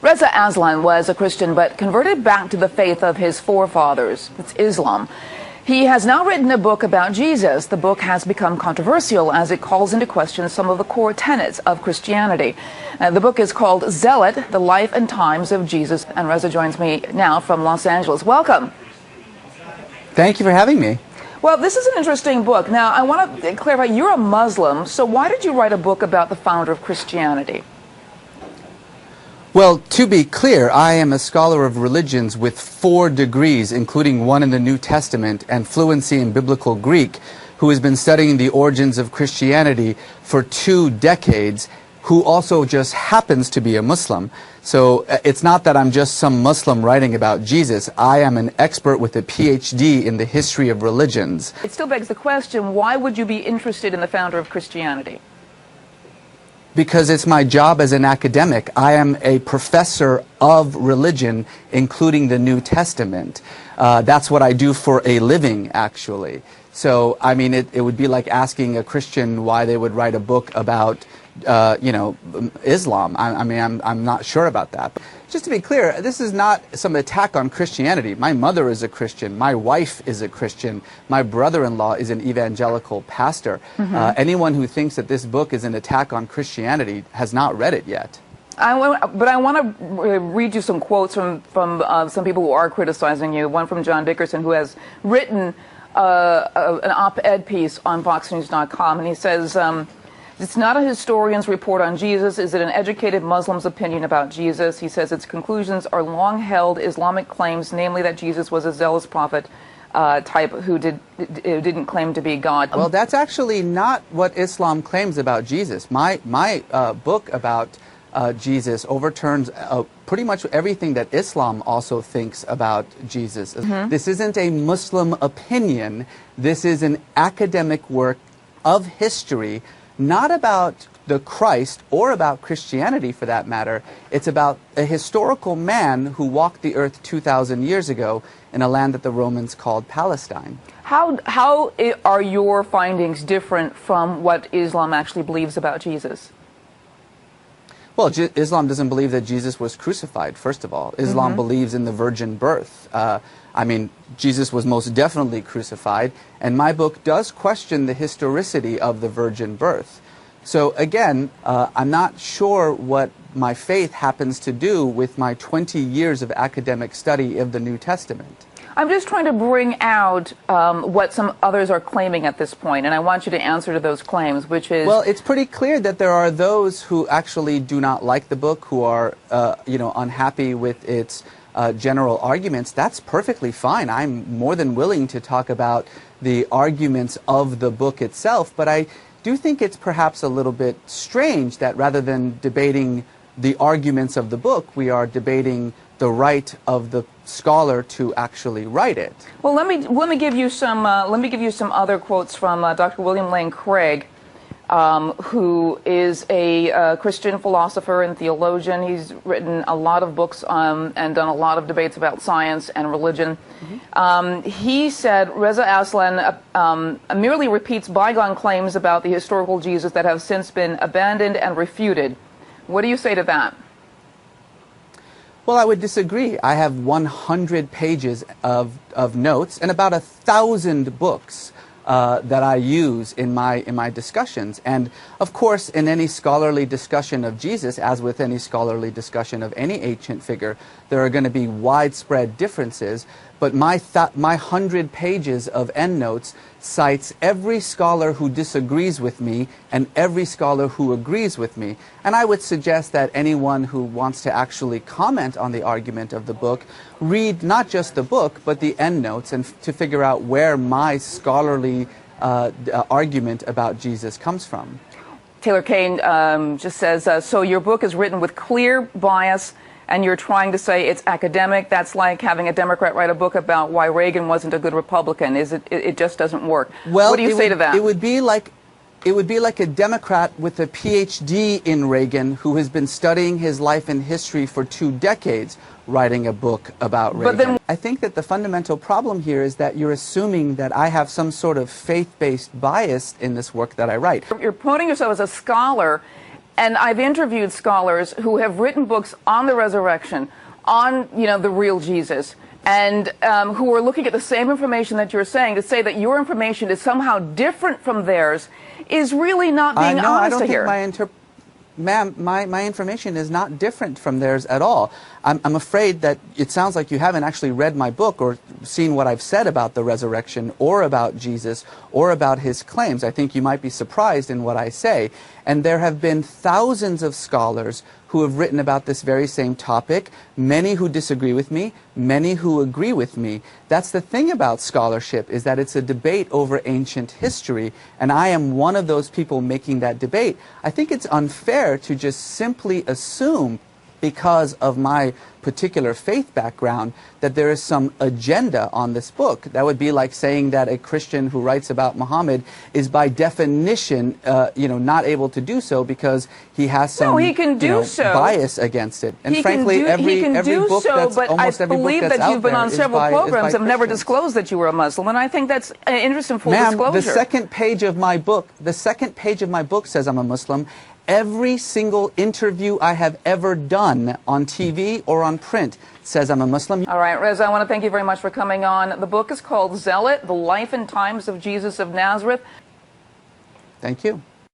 Rezą Aslanem was a Christian but converted back to the faith of his forefathers. It's Islam. He has now written a book about Jesus. The book has become controversial as it calls into question some of the core tenets of Christianity. The book is called Zelota, The Life and Times of Jesus. And Rezą joins me now from Los Angeles. Welcome. Thank you for having me. Well, this is an interesting book. Now, I want to clarify, you're a Muslim, so why did you write a book about the founder of Christianity? Well, to be clear, I am a scholar of religions with 4 degrees, including one in the New Testament and fluency in Biblical Greek, who has been studying the origins of Christianity for 2 decades, who also just happens to be a Muslim. So it's not that I'm just some Muslim writing about Jesus. I am an expert with a PhD in the history of religions. It still begs the question, why would you be interested in the founder of Christianity? Because it's my job as an academic. I am a professor of religion, including the New Testament. That's what I do for a living, actually. So, I mean, it would be like asking a Christian why they would write a book about, Islam. I'm not sure about that. Just to be clear, this is not some attack on Christianity. My mother is a Christian. My wife is a Christian. My brother-in-law is an evangelical pastor. Anyone who thinks that this book is an attack on Christianity has not read it yet. But I want to read you some quotes from some people who are criticizing you. One from John Dickerson, who has written an op-ed piece on VoxNews.com, and he says, it's not a historian's report on Jesus. Is it an educated Muslim's opinion about Jesus? He says its conclusions are long-held Islamic claims, namely that Jesus was a zealous prophet type who didn't claim to be God. Well, that's actually not what Islam claims about Jesus. My book about Jesus overturns pretty much everything that Islam also thinks about Jesus. This isn't a Muslim opinion. This is an academic work of history, not about the Christ or about Christianity for that matter. It's about a historical man who walked the earth 2,000 years ago in a land that the Romans called Palestine. How are your findings different from what Islam actually believes about Jesus? Well, Islam doesn't believe that Jesus was crucified, first of all. Islam believes in the virgin birth. I mean, Jesus was most definitely crucified, and my book does question the historicity of the virgin birth. So again, I'm not sure what my faith happens to do with my 20 years of academic study of the New Testament. I'm just trying to bring out what some others are claiming at this point, and I want you to answer to those claims, which is... Well, it's pretty clear that there are those who actually do not like the book, who are, unhappy with its general arguments. That's perfectly fine. I'm more than willing to talk about the arguments of the book itself, but I do think it's perhaps a little bit strange that rather than debating the arguments of the book, we are debating the right of the scholar to actually write it. Well, let me give you some other quotes from Dr. William Lane Craig, who is a Christian philosopher and theologian. He's written a lot of books and done a lot of debates about science and religion. He said Rezą Aslanem merely repeats bygone claims about the historical Jesus that have since been abandoned and refuted. What do you say to that? Well, I would disagree. I have 100 pages of notes and about 1,000 books that I use in my discussions. And of course, in any scholarly discussion of Jesus, as with any scholarly discussion of any ancient figure, there are going to be widespread differences. But my 100 pages of endnotes cites every scholar who disagrees with me and every scholar who agrees with me. And I would suggest that anyone who wants to actually comment on the argument of the book read not just the book, but the endnotes, and to figure out where my scholarly argument about Jesus comes from. Taylor Kane just says, so your book is written with clear bias, and you're trying to say it's academic. That's like having a Democrat write a book about why Reagan wasn't a good Republican. It just doesn't work. Well, what do you say to that? It would be like a Democrat with a PhD in Reagan who has been studying his life and history for 2 decades writing a book about Reagan. But then, I think that the fundamental problem here is that you're assuming that I have some sort of faith-based bias in this work that I write. You're promoting yourself as a scholar, And I've interviewed scholars who have written books on the resurrection, on, the real Jesus, and who are looking at the same information that you're saying. To say that your information is somehow different from theirs is really not being honest here. Ma'am, my information is not different from theirs at all. I'm afraid that it sounds like you haven't actually read my book or seen what I've said about the resurrection or about Jesus or about his claims. I think you might be surprised in what I say. And there have been thousands of scholars who have written about this very same topic, many who disagree with me, many who agree with me. That's the thing about scholarship, is that it's a debate over ancient history, and I am one of those people making that debate. I think it's unfair to just simply assume, because of my particular faith background, that there is some agenda on this book. That would be like saying that a Christian who writes about Muhammad is by definition, not able to do so because he has some bias against it. And frankly, every book that's almost every book that's out there is by you've been on several programs and never disclosed that you were a Muslim, and I think that's an interesting full disclosure. The second page of my book says I'm a Muslim. Every single interview I have ever done on TV or on print says I'm a Muslim. All right, Reza, I want to thank you very much for coming on. The book is called Zealot, The Life and Times of Jesus of Nazareth. Thank you.